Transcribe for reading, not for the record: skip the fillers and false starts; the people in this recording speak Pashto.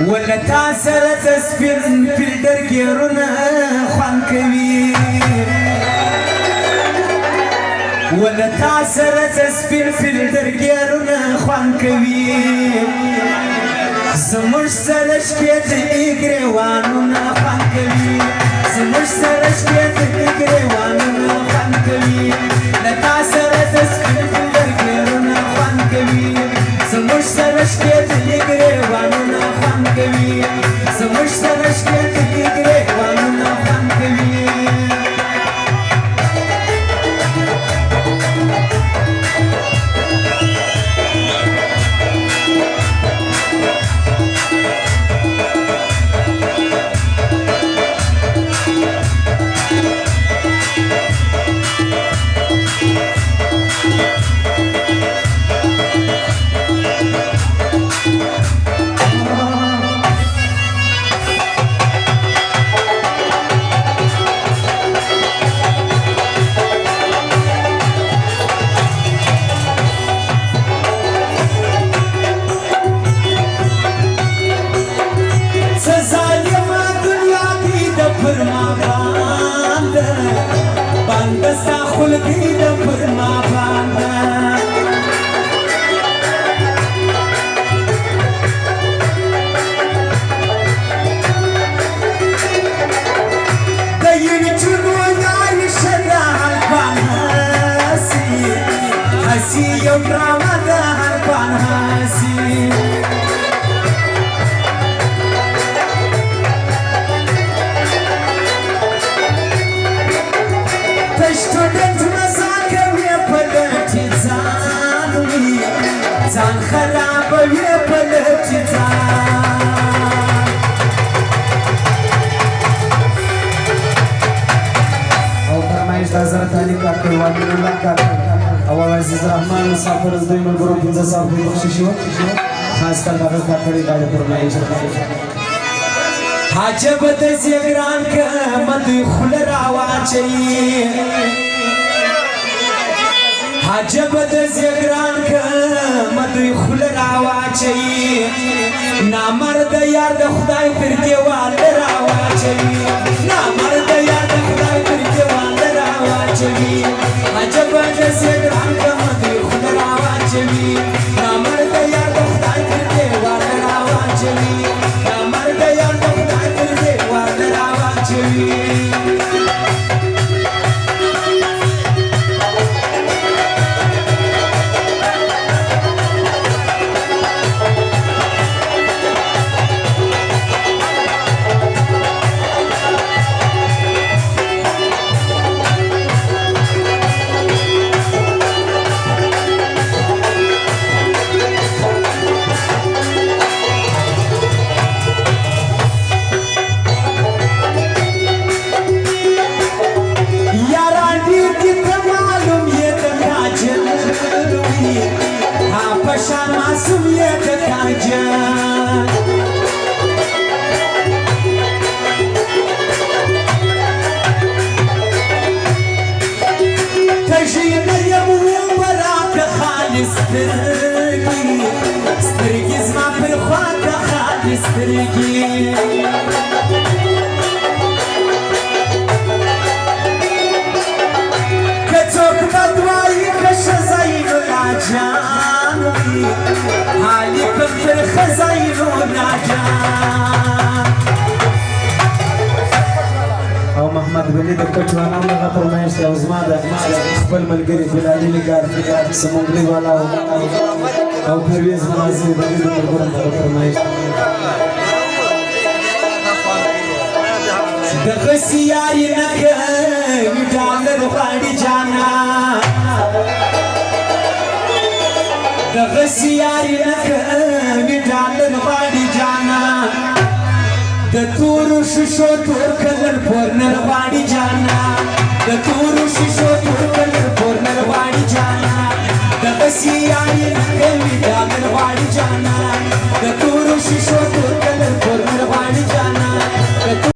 ولا تاسر تسفين في الدرجيرنا خوان كبير ولا تاسر تسفين في الدرجيرنا خوان كبير زمش سرش كيت إجري وانونا خوان كبير زمش سرش كيت إجري وانونا خوان كبير لا تاسر تسفين في الدرجيرنا خوان كبير زمش سرش كيت إجري وانونا خوان كبير زمش سرش كيت إجري وانونا خوان كبير عزیز رحمان مسافر از دوی ملګرو 15 سال په بخشش شو خاص کر هغه کړي دا فرمایش حاجب د زګران ک مد خل راواچي حاجب د زګران ک مد خل راواچي نامرد یار د خدای پر دیوال راواچي نامرد یار د خدای پر دیوال راواچي عجب د زګران ک مد خل راواچي نامرد یار د خدای پر دیوال راواچي نامرد یار د خدای پر دیوال راواچي او محمد بلی د کچوانو دغه فرمایش او زما د خپل ملګری بلالي نگار سمونګلي والا او پرویز نوازي د دې ملګرو د فرمایش د غسیاري نکه وډالر غاړي جانا د غسیاري نکه وډالر غاړي جانا د تورو شیشو تور کلر پورنر غاړي جانا د تورو شیشو تور کلر پورنر غاړي جانا د غسیاري نکه وډالر غاړي جانا د تورو شیشو